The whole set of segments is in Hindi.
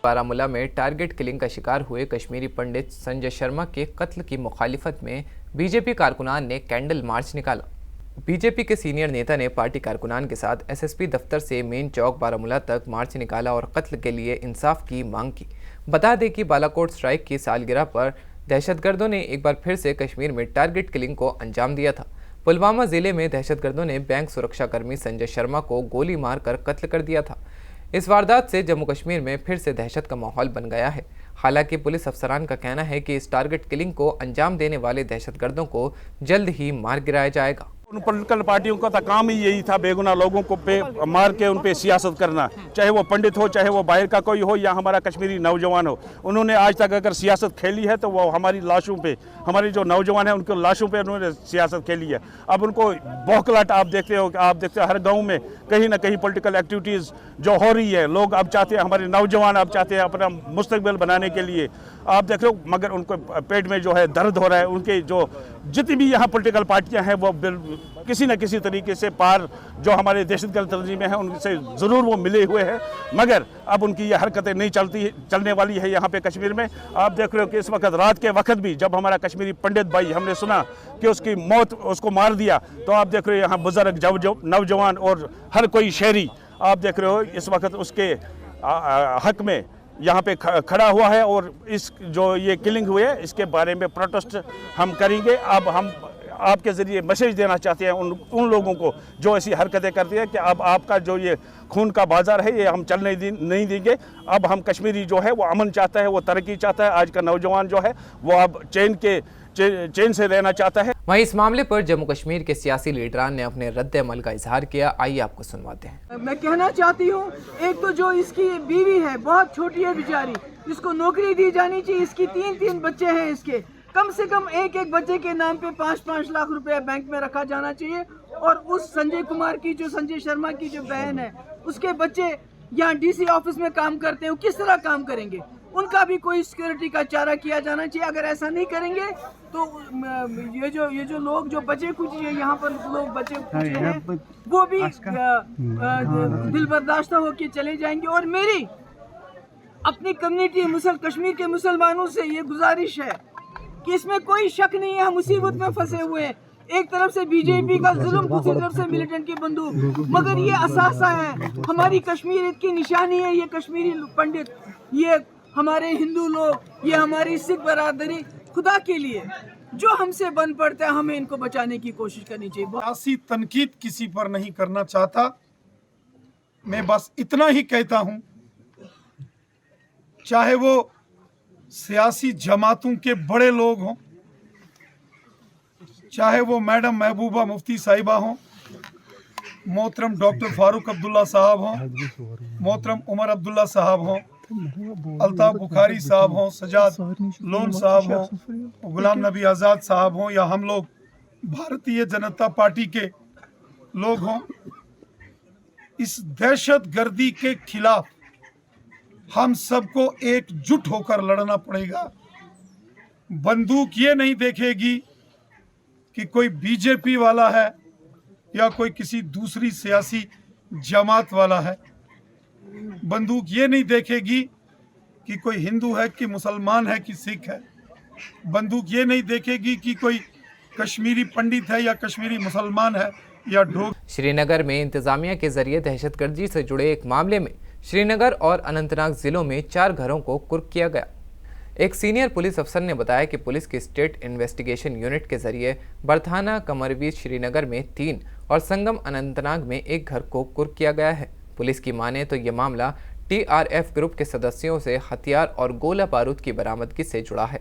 बारामूला में टारगेट किलिंग का शिकार हुए कश्मीरी पंडित संजय शर्मा के कत्ल की मुखालिफत में बीजेपी कारकुनान ने कैंडल मार्च निकाला। बीजेपी के सीनियर नेता ने पार्टी कारकुनान के साथ एसएसपी दफ्तर से मेन चौक बारामूला तक मार्च निकाला और कत्ल के लिए इंसाफ की मांग की। बता दें कि बालाकोट स्ट्राइक की सालगिरह पर दहशतगर्दों ने एक बार फिर से कश्मीर में टारगेट किलिंग को अंजाम दिया था। पुलवामा जिले में दहशतगर्दों ने बैंक सुरक्षाकर्मी संजय शर्मा को गोली मारकर कत्ल कर दिया था। इस वारदात से जम्मू कश्मीर में फिर से दहशत का माहौल बन गया है। हालांकि पुलिस अफसरान का कहना है कि इस टारगेट किलिंग को अंजाम देने वाले दहशतगर्दों को जल्द ही मार गिराया जाएगा। उन पॉलिटिकल पार्टियों का तो काम ही यही था बेगुनाह लोगों को मार के उन पे सियासत करना, चाहे वो पंडित हो, चाहे वो बाहर का कोई हो या हमारा कश्मीरी नौजवान हो। उन्होंने आज तक अगर सियासत खेली है तो वो हमारी लाशों पे, हमारी जो नौजवान है उनके लाशों पे उन्होंने सियासत खेली है। अब उनको बौखलाहट आप देखते हो हर गाँव में कहीं ना कहीं पॉलिटिकल एक्टिविटीज़ जो हो रही है। लोग अब चाहते हैं, हमारे नौजवान अब चाहते हैं अपना मुस्तकबिल बनाने के लिए, आप देख रहे हो, मगर उनको पेट में जो है दर्द हो रहा है। उनके जो जितनी भी यहाँ पॉलिटिकल पार्टियाँ हैं वो किसी न किसी तरीके से पार जो हमारे दहशतगर्द तंजीमें हैं उनसे ज़रूर वो मिले हुए हैं, मगर अब उनकी ये हरकतें नहीं चलने वाली है यहाँ पे कश्मीर में। आप देख रहे हो कि इस वक्त रात के वक्त भी जब हमारा कश्मीरी पंडित भाई हमने सुना कि उसकी मौत, उसको मार दिया, तो आप देख रहे हो यहाँ बुजुर्ग नौजवान और हर कोई शहरी आप देख रहे हो इस वक्त उसके हक में यहाँ पे खड़ा हुआ है। और इस जो ये किलिंग हुए है इसके बारे में प्रोटेस्ट हम करेंगे। अब हम आपके ज़रिए मैसेज देना चाहते हैं उन लोगों को जो ऐसी हरकतें करती है कि अब आपका जो ये खून का बाजार है ये हम चलने नहीं देंगे। अब हम कश्मीरी जो है वो अमन चाहता है, वो तरक्की चाहता है। आज का नौजवान जो है वो अब चैन से रहना चाहता है। वहीं इस मामले पर जम्मू कश्मीर के सियासी लीडरान ने अपने रद्द अमल का इजहार किया। आइए आपको सुनवाते हैं। मैं कहना चाहती हूँ, एक तो जो इसकी बीवी है बहुत छोटी है बेचारी, इसको नौकरी दी जानी चाहिए। इसकी तीन बच्चे हैं, इसके कम से कम एक बच्चे के नाम पे 5-5 लाख रुपए बैंक में रखा जाना चाहिए। और उस संजय शर्मा की जो बहन है उसके बच्चे यहाँ डीसी ऑफिस में काम करते हैं, वो किस तरह काम करेंगे? उनका भी कोई सिक्योरिटी का चारा किया जाना चाहिए। अगर ऐसा नहीं करेंगे तो ये जो लोग जो बचे कुछ यहाँ पर लोग बचे कुछ हैं वो भी दिल बर्दाश्त होकर चले जाएंगे। और मेरी अपनी कम्युनिटी कश्मीर के मुसलमानों से ये गुजारिश है कि इसमें कोई शक नहीं है, हम मुसीबत में फंसे हुए हैं। एक तरफ से बीजेपी का जुल्म, दूसरी तरफ से मिलिटेंट की बंदूक, मगर ये असासा है, हमारी कश्मीरियत की निशानी है। ये कश्मीरी पंडित, ये हमारे हिंदू लोग, ये हमारी सिख बरादरी, खुदा के लिए जो हमसे बन पड़ता है हमें इनको बचाने की कोशिश करनी चाहिए। सियासी तनकीद किसी पर नहीं करना चाहता, मैं बस इतना ही कहता हूं, चाहे वो सियासी जमातों के बड़े लोग हों, चाहे वो मैडम महबूबा मुफ्ती साहिबा हों, मोहतरम डॉक्टर फारूक अब्दुल्ला साहब हों, मोहतरम उमर अब्दुल्ला साहब हों, अल्ताफ बुखारी साहब हों, सजाद लोन साहब हों, गुलाम नबी आज़ाद साहब हों, या हम लोग भारतीय जनता पार्टी के लोग हों, इस दहशत गर्दी के खिलाफ हम सबको एकजुट होकर लड़ना पड़ेगा। बंदूक ये नहीं देखेगी कि कोई बीजेपी वाला है या कोई किसी दूसरी सियासी जमात वाला है। बंदूक ये नहीं देखेगी कि कोई हिंदू है कि मुसलमान है कि सिख है। बंदूक ये नहीं देखेगी कि कोई कश्मीरी पंडित है या कश्मीरी मुसलमान है या डोग। श्रीनगर में इंतजामिया के जरिए दहशतगर्दी से जुड़े एक मामले में श्रीनगर और अनंतनाग जिलों में 4 घरों को कुर्क किया गया। एक सीनियर पुलिस अफसर ने बताया कि पुलिस की स्टेट इन्वेस्टिगेशन यूनिट के जरिए बरथाना कमरवीर श्रीनगर में 3 और संगम अनंतनाग में 1 घर को कुर्क किया गया है। पुलिस की माने तो ये मामला TRF ग्रुप के सदस्यों से हथियार और गोला बारूद की बरामदगी से जुड़ा है।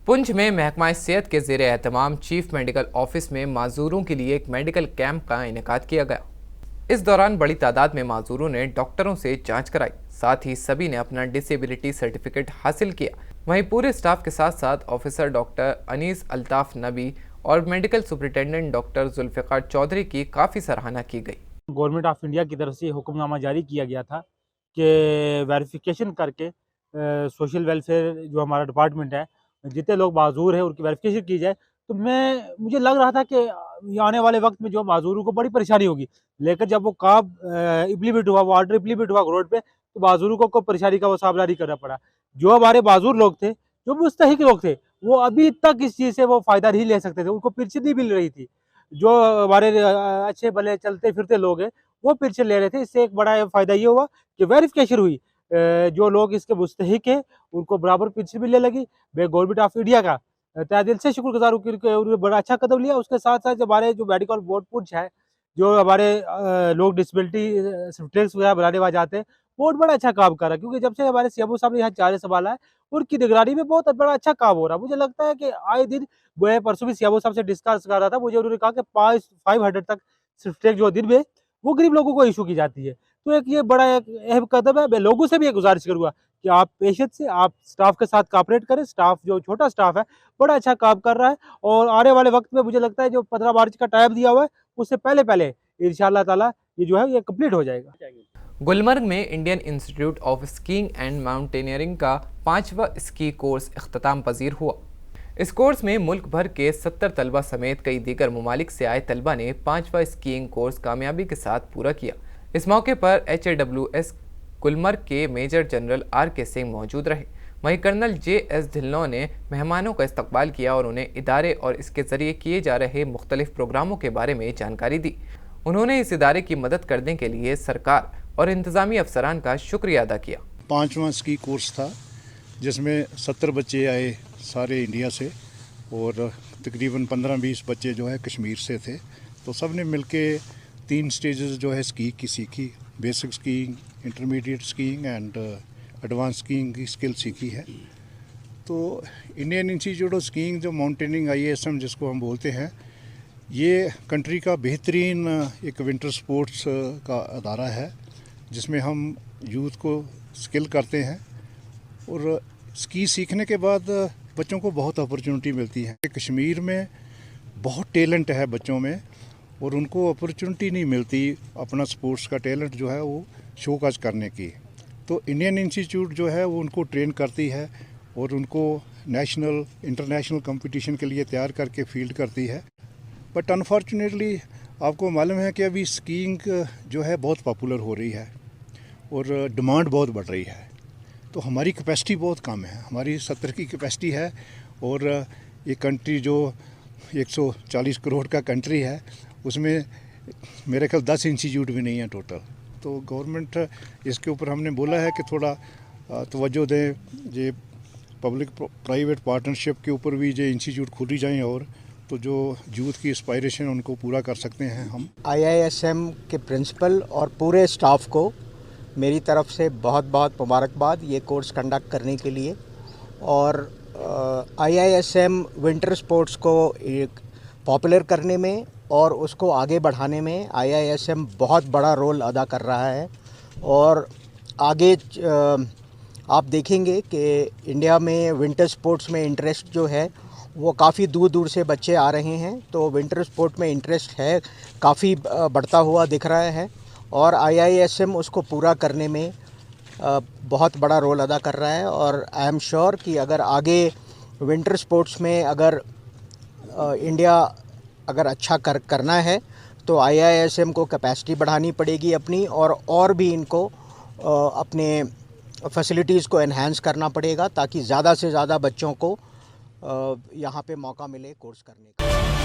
पुंछ में महकमा सेहत के ज़ेरे एहतमाम चीफ मेडिकल ऑफिस में माजूरों के लिए एक मेडिकल कैंप का इनेकाद किया गया। इस दौरान बड़ी तादाद में माजूरों ने डॉक्टरों से जांच कराई, साथ ही सभी ने अपना डिसेबिलिटी सर्टिफिकेट हासिल किया। वहीं पूरे स्टाफ के साथ साथ ऑफिसर डॉक्टर अनीस अल्ताफ नबी और medical superintendent doctor Zulfikar Chaudhary की काफ़ी सराहना की गई। गवर्नमेंट ऑफ इंडिया की तरफ से हुक्मनामा जारी किया गया था कि वेरिफिकेशन करके सोशल वेलफेयर जो हमारा डिपार्टमेंट है, जितने लोग माजूर हैं उनकी वेरिफिकेशन की जाए। तो मुझे लग रहा था कि आने वाले वक्त में जो माजूरों को बड़ी परेशानी होगी, लेकिन जब वो काम इम्प्लीमेंट हुआ, वो ऑर्डर इम्प्लीमेंट हुआ रोड पे, तो बाजुर्गों को परेशानी का वो सामना नहीं करना पड़ा। जो हमारे बाजुर्ग लोग थे, जो मुस्तहिक लोग थे, वो अभी तक इस चीज़ से वो फ़ायदा नहीं ले सकते थे, उनको पेंशन नहीं मिल रही थी। जो हमारे अच्छे भले चलते फिरते लोग हैं, वो पेंशन ले रहे थे। इससे एक बड़ा फ़ायदा ये हुआ कि वेरिफिकेशन हुई। जो लोग इसके मुस्तहिक हैं, उनको बराबर पेंशन मिलने लगी। मैं गवर्नमेंट ऑफ इंडिया का तहे दिल से शुक्रगुज़ार हूँ कि उन्होंने बड़ा अच्छा कदम लिया। उसके साथ-साथ जो हमारे जो मेडिकल बोर्ड पुंछ है, जो हमारे लोग डिसेबिलिटी सर्टिफिकेट्स वगैरह बनाने वहाँ जाते हैं, बोर्ड बड़ा अच्छा काम कर रहा है, क्योंकि जब से हमारे सीएमओ साहब ने यहाँ चार्ज संभाला है, उनकी निगरानी में बहुत बड़ा अच्छा काम हो रहा है। मुझे लगता है कि आए दिन, मैं परसों भी सीएमओ साहब से डिस्कस कर रहा था, मुझे उन्होंने कहा कि 500 तक सर्टिफिकेट जो दिन में वो गरीब लोगों को इशू की जाती है। तो एक ये बड़ा एक अहम कदम है। मैं लोगों से भी ये गुजारिश करूँगा कि आप पेशेंस से आप स्टाफ के साथ कोऑपरेट करें। स्टाफ जो छोटा स्टाफ है, बड़ा अच्छा काम कर रहा है और आने वाले वक्त में मुझे लगता है जो 15 मार्च का टाइम दिया हुआ है, उससे पहले इंशाअल्लाह ताला ये जो है ये कंप्लीट हो जाएगा। गुलमर्ग में Indian institute of skiing and mountaineering का 5वां स्की कोर्स इख्तिताम पजीर हुआ। इस कोर्स में मुल्क भर के 70 तलबा समेत कई दीगर ममालिक से आए तलबा ने 5वां स्कीइंग कोर्स कामयाबी के साथ पूरा किया। इस मौके पर HAWS गुलमर्ग के मेजर जनरल RK सिंह मौजूद रहे। वहीं कर्नल JS ढिल्लों ने मेहमानों का इस्तकबाल किया और उन्हें इदारे और इसके ज़रिए किए जा रहे मुख्तलिफ प्रोग्रामों के बारे में जानकारी दी। उन्होंने इस इदारे की मदद करने के लिए सरकार और इंतज़ामी अफसरान का शुक्रिया अदा किया। 5वां स्की कोर्स था, जिसमें 70 बच्चे आए सारे इंडिया से और तकरीबन 15-20 बच्चे जो है कश्मीर से थे। तो सब ने मिलके 3 स्टेजेस जो है स्की की सीखी। Basic skiing, intermediate skiing and advance skiing की स्किल सीखी है। तो इंडियन इंस्टीट्यूट ऑफ स्कीइंग जो माउंटेनिंग IISM जिसको हम बोलते हैं, ये कंट्री का बेहतरीन एक विंटर स्पोर्ट्स का अदारा है, जिसमें हम यूथ को स्किल करते हैं और स्की सीखने के बाद बच्चों को बहुत अपॉर्चुनिटी मिलती है। कश्मीर में बहुत टैलेंट है बच्चों में और उनको अपॉर्चुनिटी नहीं मिलती अपना स्पोर्ट्स का टैलेंट जो है वो शोकाज करने की। तो इंडियन इंस्टीट्यूट जो है वो उनको ट्रेन करती है और उनको नेशनल इंटरनेशनल कंपटीशन के लिए तैयार करके फील्ड करती है। बट अनफॉर्चुनेटली आपको मालूम है कि अभी स्कीइंग जो है बहुत पॉपुलर हो रही है और डिमांड बहुत बढ़ रही है। तो हमारी कैपेसिटी बहुत कम है, हमारी 70 की कैपेसिटी है और ये कंट्री जो 140 करोड़ का कंट्री है, उसमें मेरे ख्याल 10 इंस्टीट्यूट भी नहीं है टोटल। तो गवर्नमेंट इसके ऊपर हमने बोला है कि थोड़ा तवज्जो दें, ये पब्लिक प्राइवेट पार्टनरशिप के ऊपर भी जो इंस्टीट्यूट खोली जाएँ और तो जो यूथ की एस्पायरेशन उनको पूरा कर सकते हैं हम। IISM के प्रिंसिपल और पूरे स्टाफ को मेरी तरफ से बहुत बहुत मुबारकबाद ये कोर्स कंडक्ट करने के लिए। और IISM विंटर स्पोर्ट्स को एक पॉपुलर करने में और उसको आगे बढ़ाने में IISM बहुत बड़ा रोल अदा कर रहा है। और आगे आप देखेंगे कि इंडिया में विंटर स्पोर्ट्स में इंटरेस्ट जो है वो काफ़ी दूर दूर से बच्चे आ रहे हैं। तो विंटर स्पोर्ट में इंटरेस्ट है काफ़ी बढ़ता हुआ दिख रहा है और IISM उसको पूरा करने में बहुत बड़ा रोल अदा कर रहा है। और आई एम श्योर कि अगर आगे विंटर स्पोर्ट्स में अगर इंडिया अगर अच्छा करना है तो IISM को कैपेसिटी बढ़ानी पड़ेगी अपनी और भी इनको अपने फैसिलिटीज़ को एनहांस करना पड़ेगा ताकि ज़्यादा से ज़्यादा बच्चों को यहाँ पे मौका मिले कोर्स करने का।